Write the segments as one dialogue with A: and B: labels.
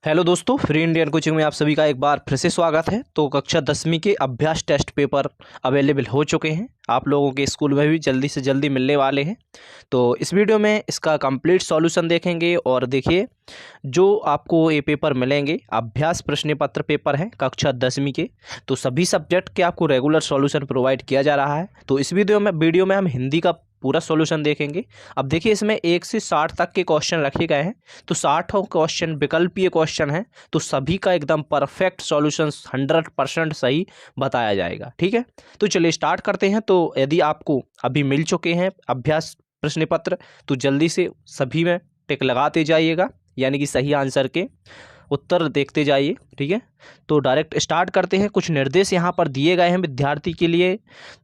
A: Hello दोस्तों, free Indian coaching में आप सभी का एक बार फिर से स्वागत है। तो कक्षा 10वीं के अभ्यास टेस्ट पेपर अवेलेबल हो चुके हैं, आप लोगों के स्कूल में भी जल्दी से जल्दी मिलने वाले हैं। तो इस वीडियो में इसका कंप्लीट सॉल्यूशन देखेंगे और देखिए जो आपको ये पेपर मिलेंगे अभ्यास प्रश्न पत्र पेपर हैं कक्षा 10वीं के। तो सभी सब्जेक्ट के आपको रेगुलर सॉल्यूशन प्रोवाइड किया जा रहा है। तो इस वीडियो में हम हिंदी का पूरा सॉल्यूशन देखेंगे। अब देखिए इसमें 1 से 60 तक के क्वेश्चन रखे गए हैं। तो 60 क्वेश्चन विकल्पीय क्वेश्चन है, तो सभी का एकदम परफेक्ट सॉल्यूशन 100% सही बताया जाएगा। ठीक है, तो चलिए स्टार्ट करते हैं। तो यदि आपको अभी मिल चुके हैं अभ्यास प्रश्न पत्र तो जल्दी से सभी में टिक लगाते जाइएगा, यानी कि सही आंसर के उत्तर देखते जाइए। ठीक है, तो डायरेक्ट स्टार्ट करते हैं। कुछ निर्देश यहाँ पर दिए गए हैं विद्यार्थी के लिए,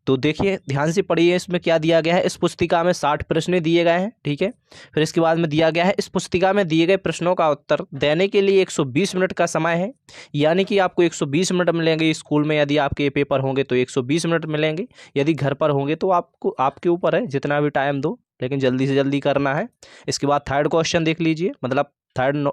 A: तो देखिए ध्यान से पढ़िए। इसमें क्या दिया गया है, इस पुस्तिका में 60 प्रश्न दिए गए हैं। ठीक है, फिर इसके बाद में दिया गया है इस पुस्तिका में दिए गए प्रश्नों का उत्तर देने के लिए 120 मिनट का समय है, यानी कि आपको 120 मिनट मिलेंगे। स्कूल में यदि आपके पेपर होंगे तो 120 मिनट मिलेंगे, यदि घर पर होंगे तो आपको आपके ऊपर है, जितना भी टाइम दो, लेकिन जल्दी से जल्दी करना है। इसके बाद थर्ड क्वेश्चन देख लीजिए, मतलब थर्ड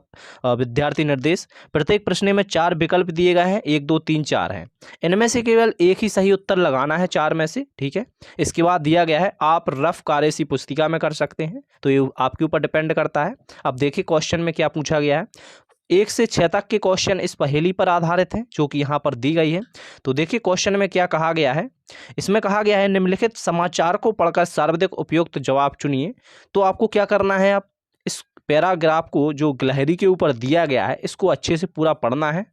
A: विद्यार्थी निर्देश। प्रत्येक प्रश्न में 4 विकल्प दिए गए हैं, 1 2 3 4 हैं। इनमें से केवल एक ही सही उत्तर लगाना है 4 में से। ठीक है, इसके बाद दिया गया है आप रफ कार्य इसी पुस्तिका में कर सकते हैं, तो ये आपके ऊपर डिपेंड करता है। अब देखिए क्वेश्चन में क्या पूछा गया है। 1 से 6 तक के क्वेश्चन इस पहेली पर आधारित हैं जो कि यहाँ पर दी गई है। तो देखिए क्वेश्चन में क्या कहा गया है। इसमें कहा गया है निम्नलिखित समाचार को पढ़कर सर्वाधिक उपयुक्त जवाब चुनिए। तो आपको क्या करना है, आप इस पैराग्राफ को जो गिलहरी के ऊपर दिया गया है इसको अच्छे से पूरा पढ़ना है।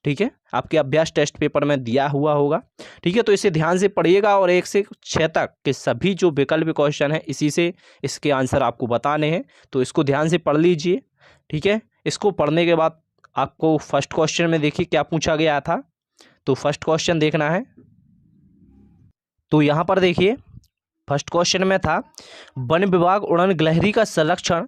A: ठीक है, आपके अभ्यास टेस्ट पेपर में दिया हुआ होगा। ठीक है, तो इसे ध्यान से पढ़िएगा और 1 से 6 तक के सभी जो विकल्प क्वेश्चन है इसी से इसके आंसर आपको बताने हैं, तो इसको ध्यान से पढ़ लीजिए। ठीक है, इसको पढ़ने के बाद आपको फर्स्ट क्वेश्चन में देखिए क्या पूछा गया था। तो फर्स्ट क्वेश्चन देखना है। तो यहाँ पर देखिए फर्स्ट क्वेश्चन में था वन विभाग उड़न गिलहरी का संरक्षण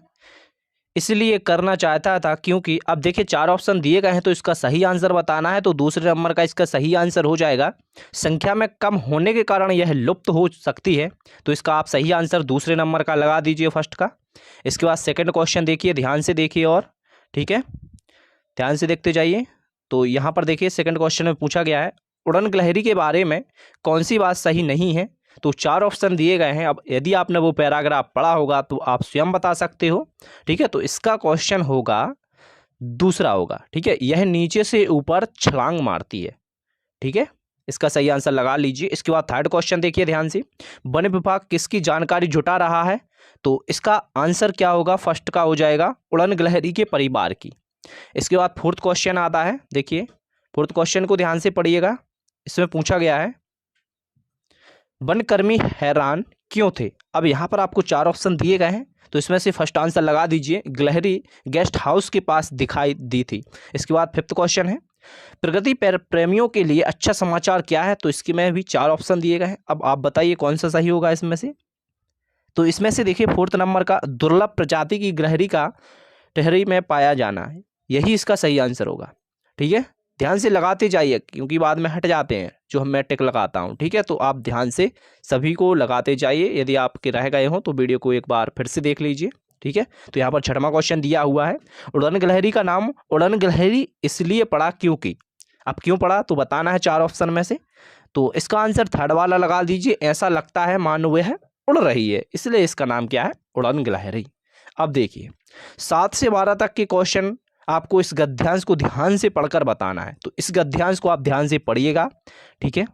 A: इसलिए करना चाहता था क्योंकि, अब देखिए 4 ऑप्शन दिए गए हैं तो इसका सही आंसर बताना है। तो दूसरे नंबर का इसका सही आंसर हो जाएगा संख्या में कम होने के कारण यह लुप्त हो सकती है, तो इसका आप सही आंसर दूसरे नंबर का लगा दीजिए फर्स्ट का। इसके बाद सेकंड क्वेश्चन देखिए, ध्यान से देखिए और ठीक है ध्यान से देखते जाइए। तो यहाँ पर देखिए सेकंड क्वेश्चन में पूछा गया है उड़न गिलहरी के बारे में कौन सी बात सही नहीं है। तो 4 ऑप्शन दिए गए हैं। अब यदि आपने वो पैराग्राफ पढ़ा होगा तो आप स्वयं बता सकते हो। ठीक है, तो इसका क्वेश्चन होगा दूसरा होगा। ठीक है, यह नीचे से ऊपर छलांग मारती है। ठीक है, इसका सही आंसर लगा लीजिए। इसके बाद थर्ड क्वेश्चन देखिए ध्यान से, वन विभाग किसकी जानकारी जुटा रहा है। तो इसका आंसर क्या होगा, फर्स्ट का हो जाएगा उड़न गिलहरी के परिवार की। इसके बाद फोर्थ क्वेश्चन आता है, देखिए फोर्थ क्वेश्चन को ध्यान से पढ़िएगा। इसमें पूछा गया है वनकर्मी हैरान क्यों थे। अब यहाँ पर आपको 4 ऑप्शन दिए गए हैं, तो इसमें से फर्स्ट आंसर लगा दीजिए, गिलहरी गेस्ट हाउस के पास दिखाई दी थी। इसके बाद फिफ्थ क्वेश्चन है प्रगति प्रेमियों के लिए अच्छा समाचार क्या है। तो इसके में भी 4 ऑप्शन दिए गए हैं। अब आप बताइए कौन सा सही होगा इसमें से। तो इसमें से देखिए फोर्थ नंबर का दुर्लभ प्रजाति की गिलहरी का टेहरी में पाया जाना है, यही इसका सही आंसर होगा। ठीक है, ध्यान से लगाते जाइए क्योंकि बाद में हट जाते हैं जो मैं टिक लगाता हूं। ठीक है, तो आप ध्यान से सभी को लगाते जाइए। यदि आपके रह गए हों तो वीडियो को एक बार फिर से देख लीजिए। ठीक है, तो यहाँ पर 6वां क्वेश्चन दिया हुआ है उड़न गिलहरी का नाम उड़न गिलहरी इसलिए पड़ा क्योंकि। अब क्यों पड़ा तो बताना है 4 ऑप्शन में से। तो इसका आंसर थर्ड वाला लगा दीजिए, ऐसा लगता है मानो वह उड़ रही है, इसलिए इसका नाम क्या है, उड़न गिलहरी। अब देखिए 7 से 12 तक के क्वेश्चन आपको इस गद्यांश को ध्यान से पढ़कर बताना है, तो इस गद्यांश को आप ध्यान से पढ़िएगा। ठीक है,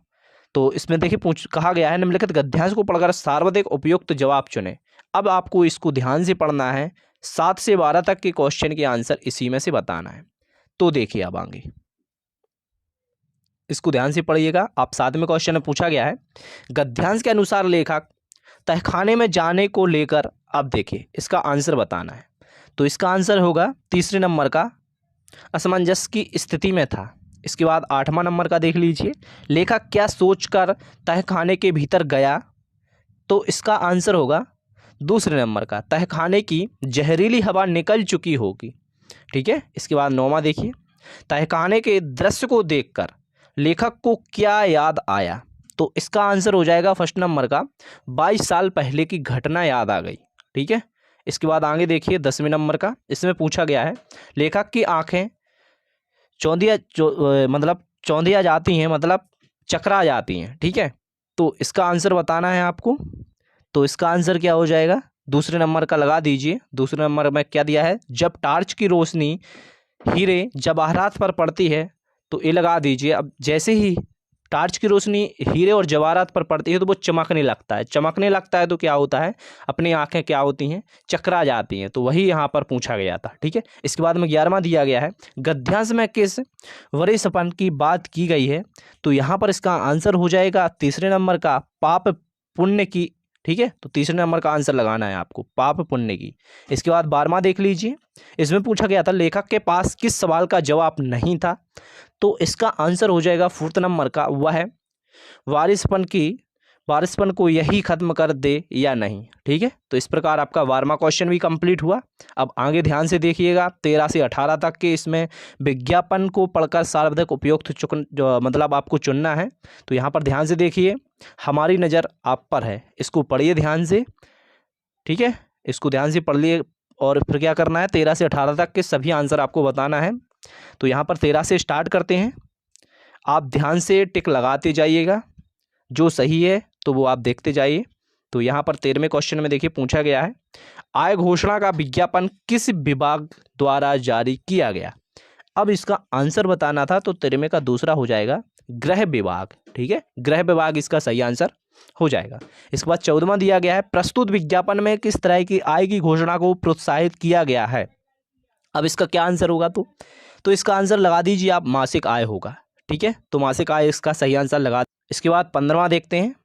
A: तो इसमें देखिए कहा गया है निम्नलिखित गद्यांश को पढ़कर सर्वाधिक उपयुक्त जवाब चुने। अब आपको इसको ध्यान से पढ़ना है, 7 से 12 तक के क्वेश्चन के आंसर इसी में से बताना है। तो देखिए अब आगे इसको ध्यान से पढ़िएगा। आप 7वें क्वेश्चन में पूछा गया है गद्यांश के अनुसार लेखक तहखाने में जाने को लेकर, अब देखिए इसका आंसर बताना है। तो इसका आंसर होगा तीसरे नंबर का असमंजस की स्थिति में था। इसके बाद 8वां नंबर का देख लीजिए, लेखक क्या सोचकर तहखाने के भीतर गया। तो इसका आंसर होगा दूसरे नंबर का तहखाने की जहरीली हवा निकल चुकी होगी। ठीक है, इसके बाद 9वां देखिए, तहखाने के दृश्य को देखकर लेखक को क्या याद आया। तो इसका आंसर हो जाएगा फर्स्ट नंबर का 22 साल पहले की घटना याद आ गई। ठीक है, इसके बाद आगे देखिए 10वें नंबर का, इसमें पूछा गया है लेखक की आंखें मतलब चौंधिया जाती हैं, मतलब चकरा जाती हैं, ठीक है। तो इसका आंसर बताना है आपको। तो इसका आंसर क्या हो जाएगा, दूसरे नंबर का लगा दीजिए। दूसरे नंबर में क्या दिया है, जब टार्च की रोशनी हीरे जवाहरात पर पड़ती है, तो ये लगा दीजिए। अब जैसे ही टार्च की रोशनी हीरे और जवाहरात पर पड़ती है तो वो चमकने लगता है। चमकने लगता है तो क्या होता है, अपनी आंखें क्या होती हैं, चकरा जाती हैं। तो वही यहाँ पर पूछा गया था, ठीक है। इसके बाद में 11वां दिया गया है, गद्यांश में किस वरीसपन की बात की गई है। तो यहाँ पर इसका आंसर हो जाएगा तीसरे नंबर का पाप पुण्य की, ठीक है। तो तीसरे नंबर का आंसर लगाना है आपको, पाप पुण्य की। इसके बाद 12वां देख लीजिए, इसमें पूछा गया था लेखक के पास किस सवाल का जवाब नहीं था। तो इसका आंसर हो जाएगा 4th नंबर का, वह है वारिसपन को यही खत्म कर दे या नहीं, ठीक है। तो इस प्रकार आपका 12वां क्वेश्चन भी कंप्लीट हुआ। अब आगे ध्यान से देखिएगा, 13 से 18 तक के इसमें विज्ञापन को पढ़कर सार्वधिक उपयुक्त मतलब आपको चुनना है। तो यहाँ पर ध्यान से देखिए, हमारी नज़र आप पर है, इसको पढ़िए ध्यान से, ठीक है। इसको ध्यान से पढ़ लिए और फिर क्या करना है, 13 से 18 तक के सभी आंसर आपको बताना है। तो यहाँ पर 13 से स्टार्ट करते हैं, आप ध्यान से टिक लगाते जाइएगा, जो सही है तो वो आप देखते जाइए। तो यहाँ पर 13वें क्वेश्चन में देखिए पूछा गया है, आय घोषणा का विज्ञापन किस विभाग द्वारा जारी किया गया। अब इसका आंसर बताना था, तो 13वें का दूसरा हो जाएगा गृह विभाग, ठीक है। गृह विभाग इसका सही आंसर हो जाएगा। इसके बाद 14वां दिया गया है, प्रस्तुत विज्ञापन में किस तरह की आय की घोषणा को प्रोत्साहित किया गया है। अब इसका क्या आंसर होगा, तो इसका आंसर लगा दीजिए आप, मासिक आय होगा, ठीक है। तो मासिक आय इसका सही आंसर लगा। इसके बाद 15वां देखते हैं,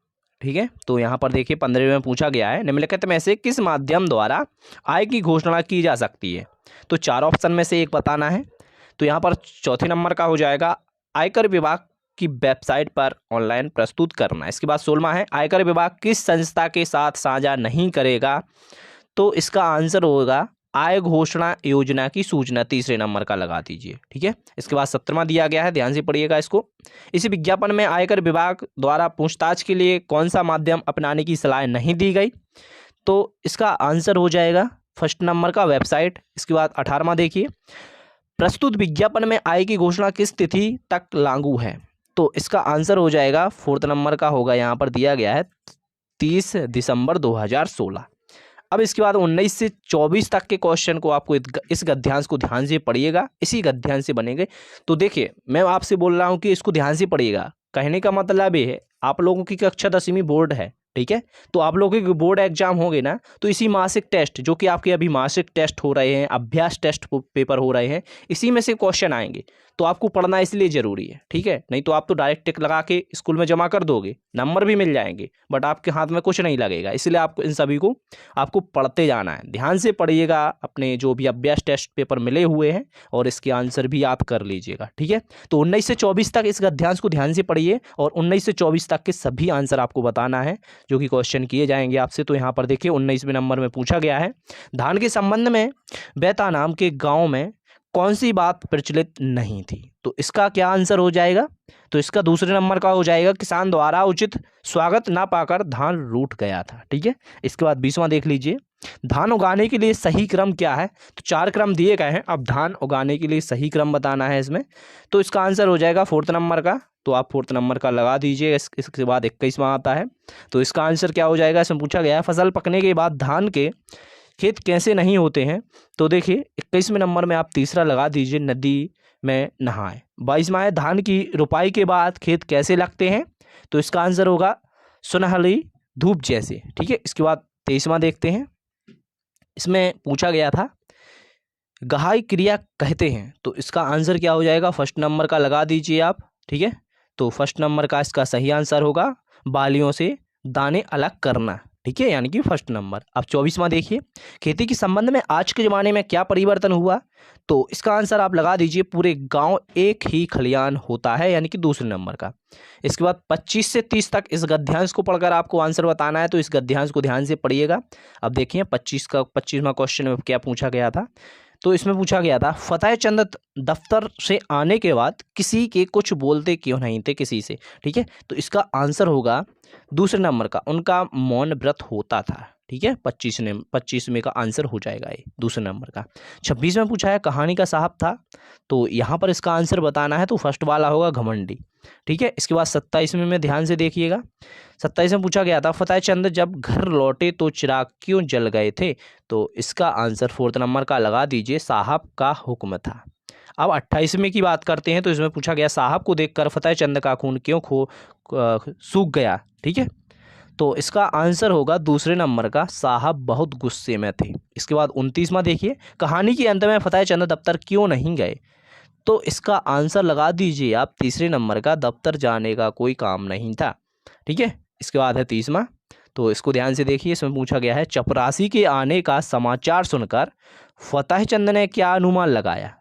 A: ठीक है। तो यहाँ पर देखिए 15वें में पूछा गया है, निम्नलिखित में से किस माध्यम द्वारा आय की घोषणा की जा सकती है। तो 4 ऑप्शन में से एक बताना है। तो यहाँ पर चौथे नंबर का हो जाएगा, आयकर विभाग की वेबसाइट पर ऑनलाइन प्रस्तुत करना। इसके बाद 16वां है, आयकर विभाग किस संस्था के साथ साझा नहीं करेगा। तो इसका आंसर होगा आय घोषणा योजना की सूचना, तीसरे नंबर का लगा दीजिए, ठीक है। इसके बाद 17वां दिया गया है, ध्यान से पढ़िएगा इसको, इसी विज्ञापन में आयकर विभाग द्वारा पूछताछ के लिए कौन सा माध्यम अपनाने की सलाह नहीं दी गई। तो इसका आंसर हो जाएगा 1st नंबर का वेबसाइट। इसके बाद 18वां देखिए, प्रस्तुत विज्ञापन में आय की घोषणा किस तिथि तक लागू है। तो इसका आंसर हो जाएगा 4th नंबर का होगा, यहाँ पर दिया गया है 30 दिसंबर 2016। अब इसके बाद 19 से 24 तक के क्वेश्चन को आपको इस गद्यांश को ध्यान से पढ़िएगा, इसी गद्यांश से बनेंगे। तो देखिए मैं आपसे बोल रहा हूँ कि इसको ध्यान से पढ़िएगा, कहने का मतलब ये है आप लोगों की कक्षा 10वीं बोर्ड है, ठीक है। तो आप लोगों के बोर्ड एग्जाम होंगे ना, तो इसी मासिक टेस्ट जो कि आपके अभी मासिक टेस्ट हो रहे हैं, अभ्यास टेस्ट पेपर हो रहे हैं, इसी में से क्वेश्चन आएंगे। तो आपको पढ़ना इसलिए ज़रूरी है, ठीक है। नहीं तो आप तो डायरेक्ट टिक लगा के स्कूल में जमा कर दोगे, नंबर भी मिल जाएंगे, बट आपके हाथ में कुछ नहीं लगेगा। इसलिए आपको इन सभी को आपको पढ़ते जाना है, ध्यान से पढ़िएगा। अपने जो भी अभ्यास टेस्ट पेपर मिले हुए हैं और इसके आंसर भी आप कर लीजिएगा, ठीक है। तो 19 से 24 तक इस गद्यांश को ध्यान से पढ़िए और 19 से 24 तक के सभी आंसर आपको बताना है जो कि क्वेश्चन किए जाएंगे आपसे। तो यहाँ पर देखिए 19वें नंबर में पूछा गया है, धान के संबंध में बैता नाम के गाँव में कौन सी बात प्रचलित नहीं थी। तो इसका क्या आंसर हो जाएगा, तो इसका दूसरे नंबर का हो जाएगा, किसान द्वारा उचित स्वागत ना पाकर धान रूठ गया था, ठीक है। इसके बाद 20वां देख लीजिए, धान उगाने के लिए सही क्रम क्या है। तो 4 क्रम दिए गए हैं, अब धान उगाने के लिए सही क्रम बताना है इसमें। तो इसका आंसर हो जाएगा 4th नंबर का, तो आप 4th नंबर का लगा दीजिए। इसके बाद 21वां आता है, तो इसका आंसर क्या हो जाएगा, इसमें पूछा गया है फसल पकने के बाद धान के खेत कैसे नहीं होते हैं। तो देखिए 21वें नंबर में आप तीसरा लगा दीजिए, नदी में नहाए। 22वां है, धान की रुपाई के बाद खेत कैसे लगते हैं। तो इसका आंसर होगा सुनहली धूप जैसे, ठीक है। इसके बाद 23वां देखते हैं, इसमें पूछा गया था गहाई क्रिया कहते हैं। तो इसका आंसर क्या हो जाएगा, 1st नंबर का लगा दीजिए आप, ठीक है। तो 1st नंबर का इसका सही आंसर होगा बालियों से दाने अलग करना, ठीक है, यानी कि 1st नंबर। अब 24वां देखिए, खेती के संबंध में आज के ज़माने में क्या परिवर्तन हुआ। तो इसका आंसर आप लगा दीजिए, पूरे गांव एक ही खलियान होता है, यानी कि दूसरे नंबर का। इसके बाद 25 से 30 तक इस गद्यांश को पढ़कर आपको आंसर बताना है। तो इस गद्यांश को ध्यान से पढ़िएगा। अब देखिए 25वां क्वेश्चन में क्या पूछा गया था। तो इसमें पूछा गया था, फतेह चंद दफ्तर से आने के बाद किसी के कुछ बोलते क्यों नहीं थे किसी से, ठीक है। तो इसका आंसर होगा दूसरे नंबर का, उनका मौन व्रत होता था, ठीक है, 25वें का आंसर हो जाएगा ये दूसरे नंबर का। 26 में पूछा है कहानी का साहब था, तो यहाँ पर इसका आंसर बताना है, तो फर्स्ट वाला होगा घमंडी। ठीक है, इसके बाद 27वें में ध्यान से देखिएगा। 27 में पूछा गया था फतेह चंद जब घर लौटे तो चिराग क्यों जल गए थे, तो इसका आंसर फोर्थ नंबर का लगा दीजिए, साहब का हुक्म था। अब 28वें की बात करते हैं, तो इसमें पूछा गया साहब को देखकर फतेह चंद का खून क्यों सूख गया। ठीक है, तो इसका आंसर होगा दूसरे नंबर का, साहब बहुत गुस्से में थे। इसके बाद 29वां देखिए, कहानी के अंत में फतेह चंद दफ्तर क्यों नहीं गए, तो इसका आंसर लगा दीजिए आप तीसरे नंबर का, दफ्तर जाने का कोई काम नहीं था। ठीक है, इसके बाद है 30वां, तो इसको ध्यान से देखिए। इसमें पूछा गया है चपरासी के आने का समाचार सुनकर फतेह चंद ने क्या अनुमान लगाया,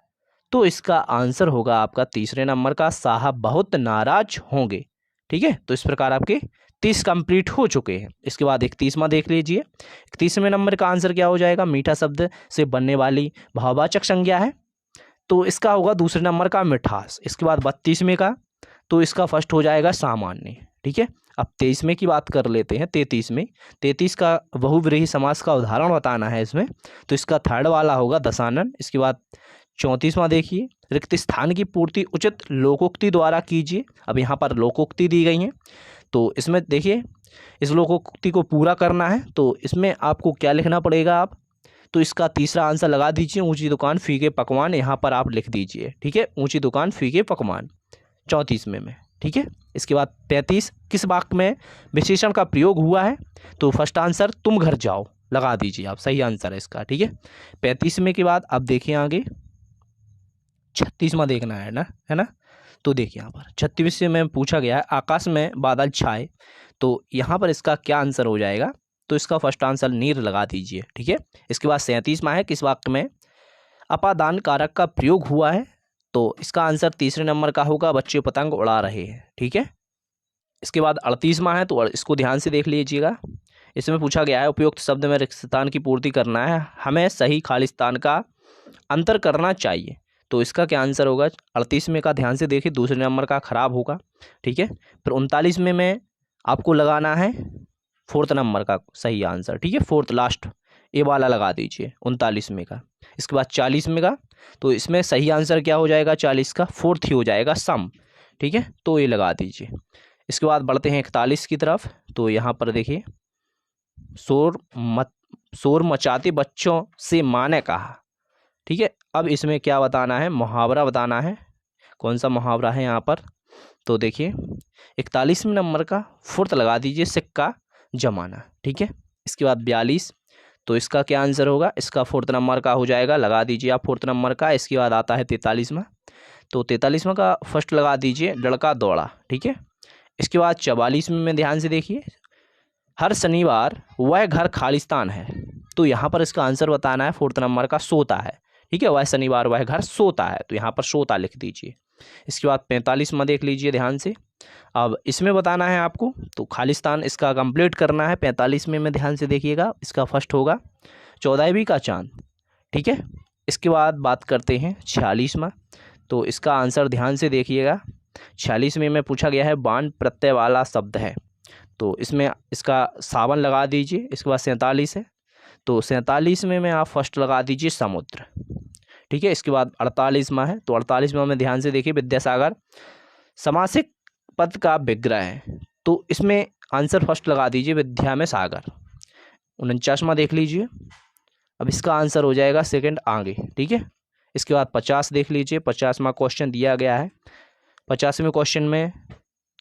A: तो इसका आंसर होगा आपका तीसरे नंबर का, साहब बहुत नाराज होंगे। ठीक है, तो इस प्रकार आपके 30 कंप्लीट हो चुके हैं। इसके बाद 31वां देख लीजिए। 31वें नंबर का आंसर क्या हो जाएगा, मीठा शब्द से बनने वाली भाववाचक संज्ञा है, तो इसका होगा दूसरे नंबर का मिठास। इसके बाद 32वें का, तो इसका फर्स्ट हो जाएगा सामान्य। ठीक है, अब 23वें की बात कर लेते हैं। 33 का बहुव्रीहि समास का उदाहरण बताना है इसमें, तो इसका थर्ड वाला होगा दशानन। इसके बाद 34वां देखिए, रिक्त स्थान की पूर्ति उचित लोकोक्ति द्वारा कीजिए। अब यहाँ पर लोकोक्ति दी गई हैं, तो इसमें देखिए इस लोकोक्ति को पूरा करना है, तो इसमें आपको क्या लिखना पड़ेगा आप, तो इसका तीसरा आंसर लगा दीजिए, ऊंची दुकान फीके पकवान, यहाँ पर आप लिख दीजिए। ठीक है, ऊंची दुकान फीके पकवान 34वें में। ठीक है, इसके बाद 35, किस वाक्य में विशेषण का प्रयोग हुआ है, तो फर्स्ट आंसर तुम घर जाओ लगा दीजिए आप, सही आंसर है इसका। ठीक है, 35वें के बाद अब देखिए आगे 36वां देखना है ना, तो देखिए यहाँ पर 36वें में पूछा गया है आकाश में बादल छाए, तो यहाँ पर इसका क्या आंसर हो जाएगा, तो इसका फर्स्ट आंसर नीर लगा दीजिए। ठीक है, इसके बाद 37वां है किस वाक्य में अपादान कारक का प्रयोग हुआ है, तो इसका आंसर तीसरे नंबर का होगा, बच्चे पतंग उड़ा रहे हैं। ठीक है, इसके बाद 38वां है, तो इसको ध्यान से देख लीजिएगा। इसमें पूछा गया है उपयुक्त शब्द में रिक्त स्थान की पूर्ति करना है, हमें सही खाली स्थान का अंतर करना चाहिए, तो इसका क्या आंसर होगा, 38वें का ध्यान से देखिए, दूसरे नंबर का खराब होगा। ठीक है, फिर 39वें में आपको लगाना है फोर्थ नंबर का सही आंसर। ठीक है, फोर्थ लास्ट ए वाला लगा दीजिए 39वें का। इसके बाद 40वें का, तो इसमें सही आंसर क्या हो जाएगा, 40 का फोर्थ ही हो जाएगा, सम। ठीक है, तो ये लगा दीजिए। इसके बाद बढ़ते हैं 41 की तरफ, तो यहाँ पर देखिए शोर मचाते बच्चों से माँ ने कहा। ठीक है, अब इसमें क्या बताना है, मुहावरा बताना है, कौन सा मुहावरा है यहाँ पर, तो देखिए 41वें नंबर का फोर्थ लगा दीजिए, सिक्का जमाना। ठीक है, इसके बाद 42, तो इसका क्या आंसर होगा, इसका फोर्थ नंबर का हो जाएगा, लगा दीजिए आप फोर्थ नंबर का। इसके बाद आता है 43वां, तो 43वां का फर्स्ट लगा दीजिए, लड़का दौड़ा। ठीक है, इसके बाद 44वें में ध्यान से देखिए, हर शनिवार वह घर खालिस्तान है, तो यहाँ पर इसका आंसर बताना है, फोर्थ नंबर का सोता है। ठीक है, वह शनिवार वह घर सोता है, तो यहाँ पर सोता लिख दीजिए। इसके बाद 45वां देख लीजिए ध्यान से, अब इसमें बताना है आपको, तो खालिस्तान इसका कंप्लीट करना है। 45वें में ध्यान से देखिएगा, इसका फर्स्ट होगा 14वीं का चांद। ठीक है, इसके बाद बात करते हैं 46वां, तो इसका आंसर ध्यान से देखिएगा। 46वें में पूछा गया है बाण प्रत्यय वाला शब्द है, तो इसमें इसका सावन लगा दीजिए। इसके बाद 47 है, तो 47वें में आप फर्स्ट लगा दीजिए समुद्र। ठीक है, इसके बाद 48वां है, तो 48वां में ध्यान से देखिए विद्यासागर समासिक पद का विग्रह है, तो इसमें आंसर फर्स्ट लगा दीजिए विद्या में सागर। 49वां देख लीजिए, अब इसका आंसर हो जाएगा सेकंड आगे। ठीक है, इसके बाद 50 देख लीजिए, 50वां क्वेश्चन दिया गया है। 50वें क्वेश्चन में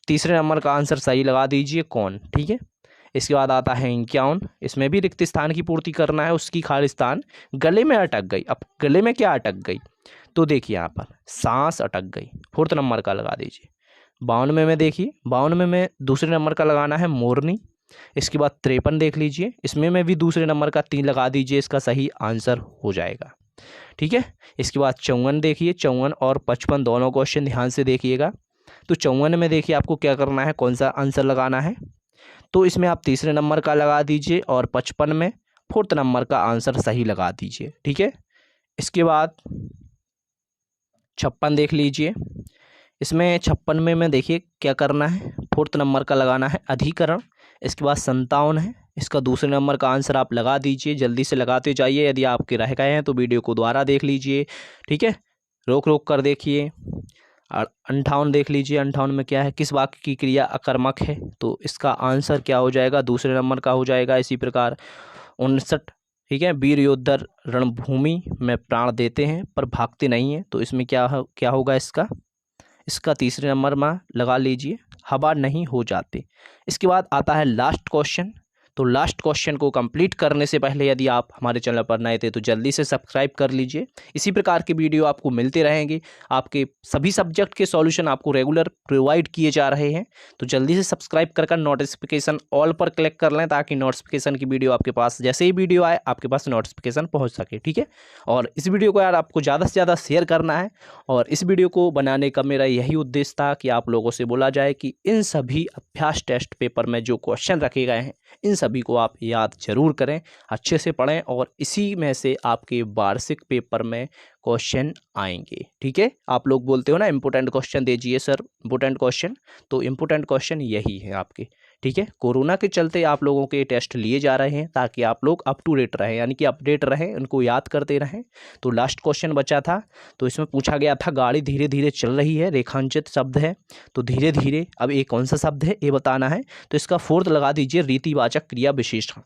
A: तीसरे नंबर का आंसर सही लगा दीजिए कौन। ठीक है, इसके बाद आता है 51, इसमें भी रिक्त स्थान की पूर्ति करना है, उसकी खालिस्तान गले में अटक गई। अब गले में क्या अटक गई, तो देखिए यहाँ पर सांस अटक गई, फोर्थ नंबर का लगा दीजिए। 52वें में देखिए, 52वें में दूसरे नंबर का लगाना है मोरनी। इसके बाद 53 देख लीजिए, इसमें भी दूसरे नंबर का 3 लगा दीजिए, इसका सही आंसर हो जाएगा। ठीक है, इसके बाद 54 देखिए, 54 और 55 दोनों क्वेश्चन ध्यान से देखिएगा। तो 54 में देखिए आपको क्या करना है, कौन सा आंसर लगाना है, तो इसमें आप तीसरे नंबर का लगा दीजिए, और 55 में फोर्थ नंबर का आंसर सही लगा दीजिए। ठीक है, इसके बाद 56 देख लीजिए, इसमें 56वें में देखिए क्या करना है, फोर्थ नंबर का लगाना है अधिकरण। इसके बाद 57 है, इसका दूसरे नंबर का आंसर आप लगा दीजिए, जल्दी से लगाते जाइए। यदि आपके रह गए हैं तो वीडियो को दोबारा देख लीजिए, ठीक है, रोक रोक कर देखिए। और 58 देख लीजिए, 58 में क्या है, किस वाक्य की क्रिया अकर्मक है, तो इसका आंसर क्या हो जाएगा, दूसरे नंबर का हो जाएगा। इसी प्रकार 59, ठीक है, वीर योद्धा रणभूमि में प्राण देते हैं पर भागते नहीं हैं, तो इसमें क्या होगा, इसका तीसरे नंबर में लगा लीजिए, हवा नहीं हो जाते। इसके बाद आता है लास्ट क्वेश्चन। तो लास्ट क्वेश्चन को कंप्लीट करने से पहले यदि आप हमारे चैनल पर नए थे तो जल्दी से सब्सक्राइब कर लीजिए। इसी प्रकार के वीडियो आपको मिलते रहेंगे, आपके सभी सब्जेक्ट के सॉल्यूशन आपको रेगुलर प्रोवाइड किए जा रहे हैं। तो जल्दी से सब्सक्राइब कर नोटिफिकेशन ऑल पर क्लिक कर लें, ताकि नोटिफिकेशन की वीडियो आपके पास जैसे ही वीडियो आए आपके पास नोटिफिकेशन पहुँच सके, ठीक है। और इस वीडियो को यार आपको ज़्यादा से ज़्यादा शेयर करना है, और इस वीडियो को बनाने का मेरा यही उद्देश्य था कि आप लोगों से बोला जाए कि इन सभी अभ्यास टेस्ट पेपर में जो क्वेश्चन रखे गए हैं इन सभी को आप याद जरूर करें, अच्छे से पढ़ें, और इसी में से आपके वार्षिक पेपर में क्वेश्चन आएंगे, ठीक है। आप लोग बोलते हो ना इम्पोर्टेंट क्वेश्चन दीजिए सर, इम्पोर्टेंट क्वेश्चन, तो इम्पोर्टेंट क्वेश्चन यही है आपके, ठीक है। कोरोना के चलते आप लोगों के टेस्ट लिए जा रहे हैं ताकि आप लोग अप टू डेट रहें, यानी कि अपडेट रहें, उनको याद करते रहें। तो लास्ट क्वेश्चन बचा था, तो इसमें पूछा गया था गाड़ी धीरे धीरे चल रही है, रेखांकित शब्द है, तो धीरे धीरे, अब ये कौन सा शब्द है ये बताना है। तो इसका फोर्थ लगा दीजिए, रीतिवाचक क्रिया विशेषण,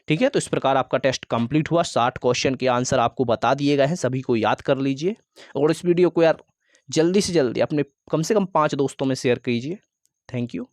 A: ठीक है। तो इस प्रकार आपका टेस्ट कंप्लीट हुआ। 60 क्वेश्चन के आंसर आपको बता दिए गए हैं, सभी को याद कर लीजिए। और इस वीडियो को यार जल्दी से जल्दी अपने कम से कम 5 दोस्तों में शेयर कीजिए। Thank you.